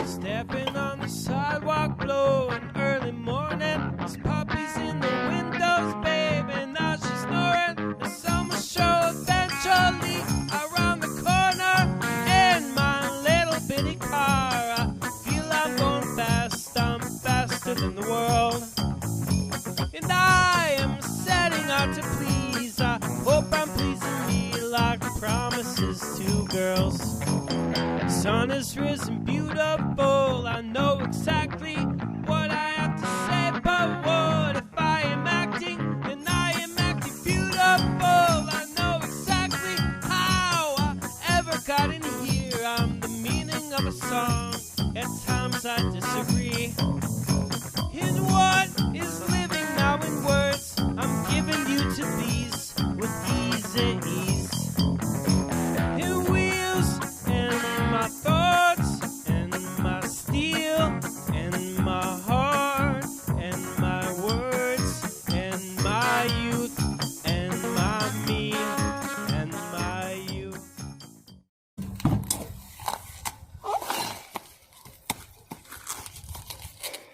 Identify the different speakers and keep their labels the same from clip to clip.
Speaker 1: Stepping on the sidewalk, blowing early morning. There's puppies in the windows, baby, now she's snoring. The summer show eventually around the corner. In my little bitty car, I feel I'm going fast, I'm faster than the world. And I am setting out to please, I hope I'm pleasing me like promises to girls. The sun has risen beautiful, I know exactly what I have to say, but what if I am acting, and I am acting beautiful? I know exactly how I ever got in here, I'm the meaning of a song, at times I disagree. In what is living now in words, I'm giving you to these with ease and ease. In wheels and my thoughts and my steel and my heart and my words and my youth and my me and my youth.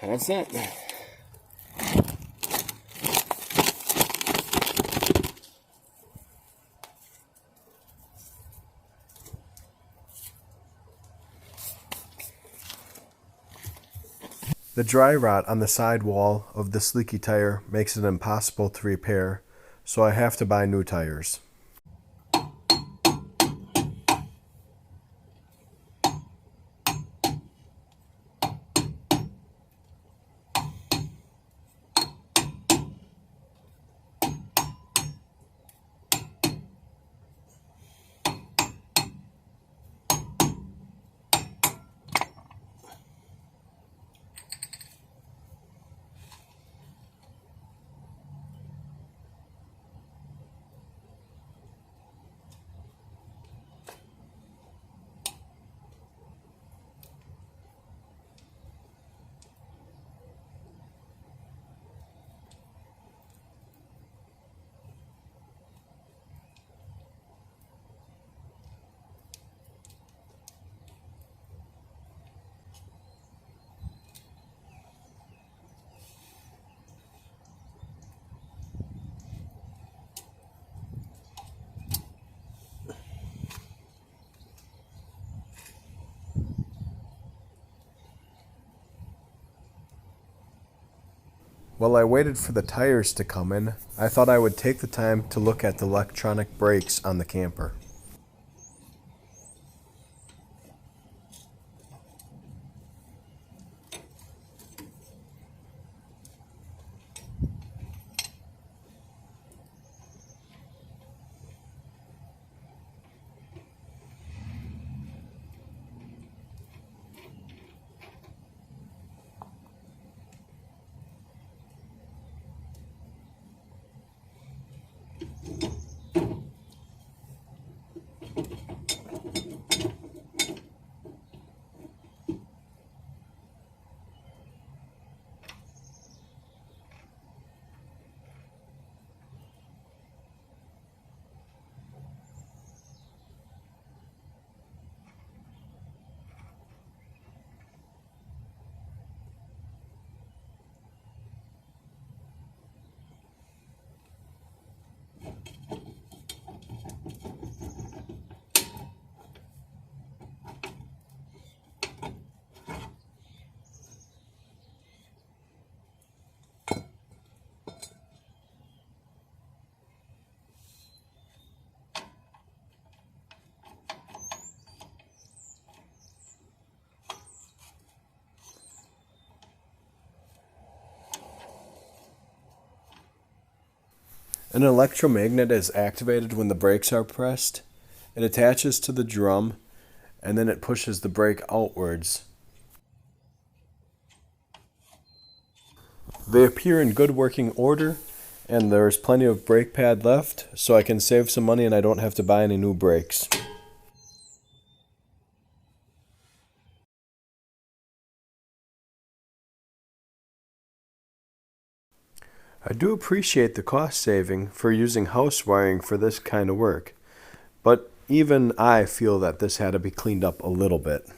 Speaker 2: That's it. The dry rot on the side wall of this leaky tire makes it impossible to repair, so I have to buy new tires. While I waited for the tires to come in, I thought I would take the time to look at the electronic brakes on the camper. An electromagnet is activated when the brakes are pressed. It attaches to the drum, and then it pushes the brake outwards. They appear in good working order, And there's plenty of brake pad left, so I can save some money and I don't have to buy any new brakes. I do appreciate the cost saving for using house wiring for this kind of work, but even I feel that this had to be cleaned up a little bit.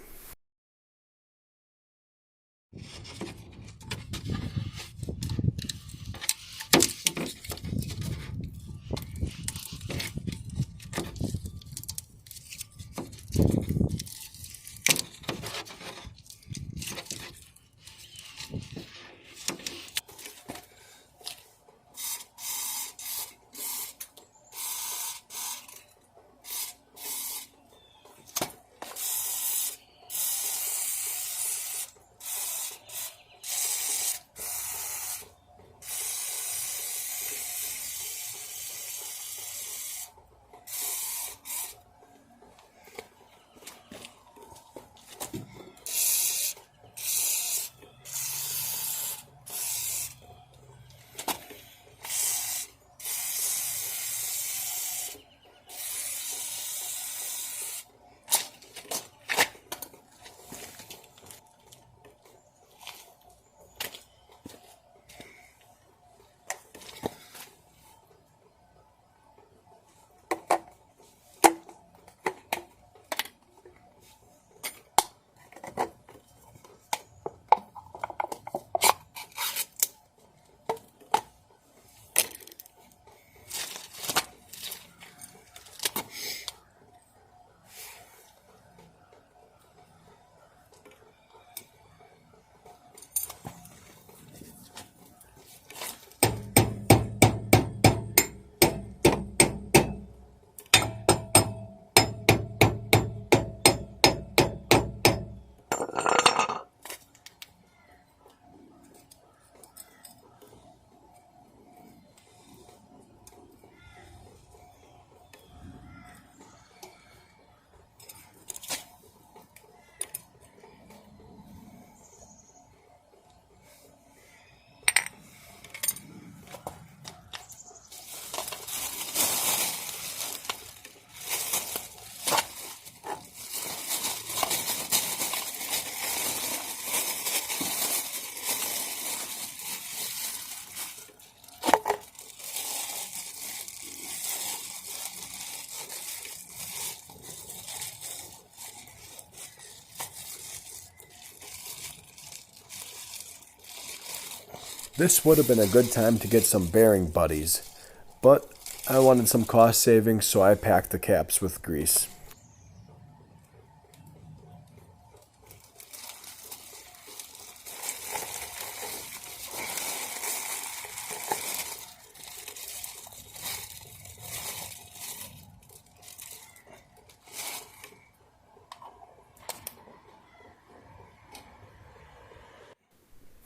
Speaker 2: This would have been a good time to get some bearing buddies, but I wanted some cost savings, so I packed the caps with grease.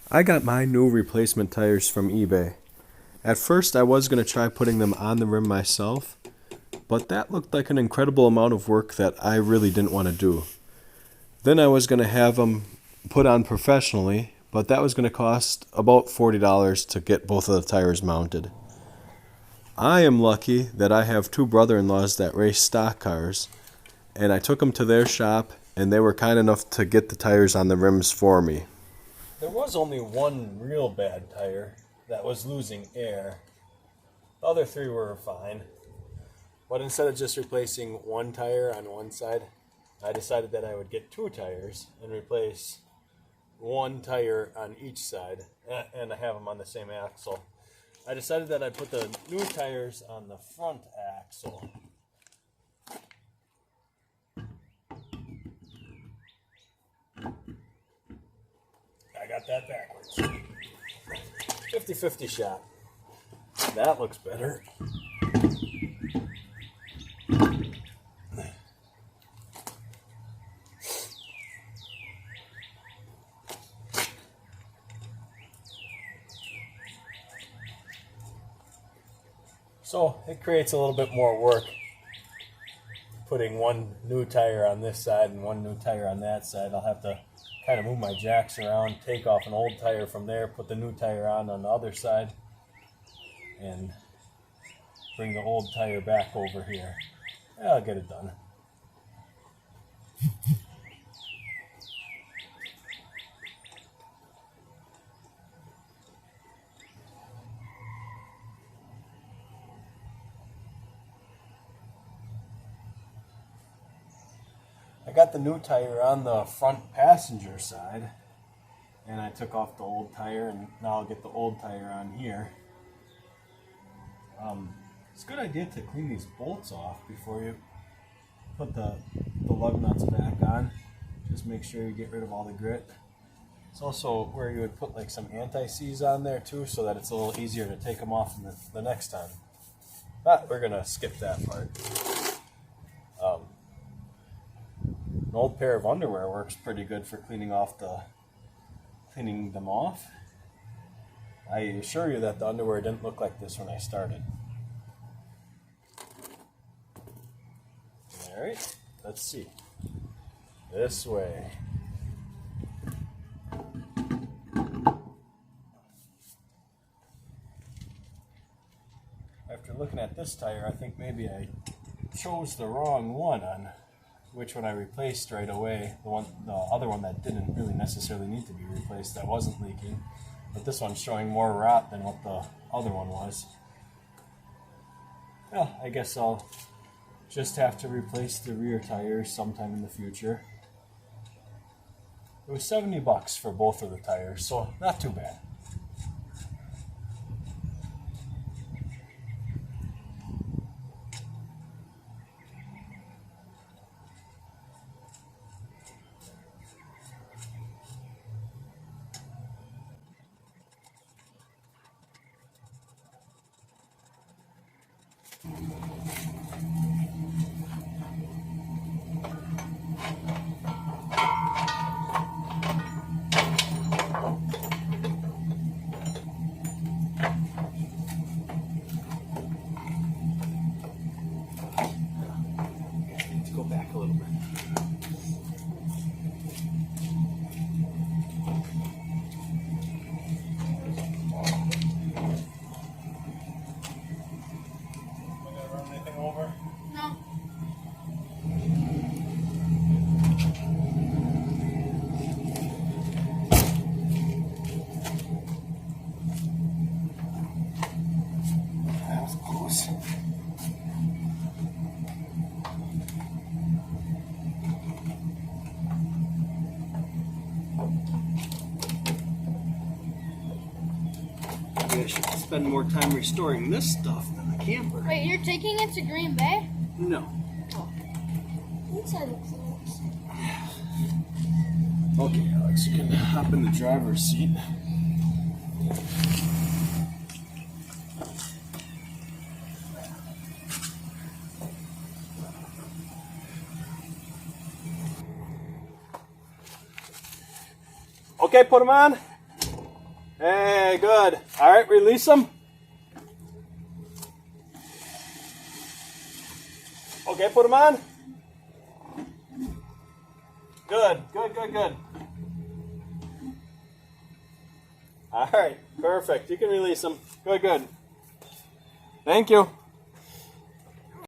Speaker 2: I got my new replacement tires from eBay. At first I was going to try putting them on the rim myself, but that looked like an incredible amount of work that I really didn't want to do. Then I was going to have them put on professionally, but that was going to cost about $40 to get both of the tires mounted. I am lucky that I have two brother-in-laws that race stock cars, and I took them to their shop, and they were kind enough to get the tires on the rims for me. There was only one real bad tire that was losing air. The other three were fine. But instead of just replacing one tire on one side, I decided that I would get two tires and replace one tire on each side and have them on the same axle. I decided that I'd put the new tires on the front axle. I got that backwards. 50-50 shot. That looks better. So it creates a little bit more work putting one new tire on this side and one new tire on that side. I'll have to kind of move my jacks around, take off an old tire from there, put the new tire on the other side. and bring the old tire back over here. Yeah, I'll get it done. I got the new tire on the front passenger side, and I took off the old tire, and now I'll get the old tire on here. It's a good idea to clean these bolts off before you put the lug nuts back on. Just make sure you get rid of all the grit. It's also where you would put like some anti-seize on there too, so that it's a little easier to take them off the next time. But we're gonna skip that part. An old pair of underwear works pretty good for cleaning them off. I assure you that the underwear didn't look like this when I started. Alright, let's see. This way. After looking at this tire, I think maybe I chose the wrong one on which one I replaced right away. The other one that didn't really necessarily need to be replaced, that wasn't leaking. But this one's showing more rot than what the other one was. Well, I guess I'll just have to replace the rear tires sometime in the future. It was $70 for both of the tires, so not too bad. Go back a little bit. Am I gonna run anything over?
Speaker 3: No.
Speaker 2: That was close. Maybe I should spend more time restoring this stuff than the camper.
Speaker 3: Wait, you're taking it to Green Bay?
Speaker 2: No.
Speaker 3: Oh. Inside the clothes.
Speaker 2: Okay, Alex, you can hop in the driver's seat. Okay, put them on. Hey, good. All right, release them. Okay, put them on. Good, good, good, good. All right, perfect. You can release them. Good, good. Thank you.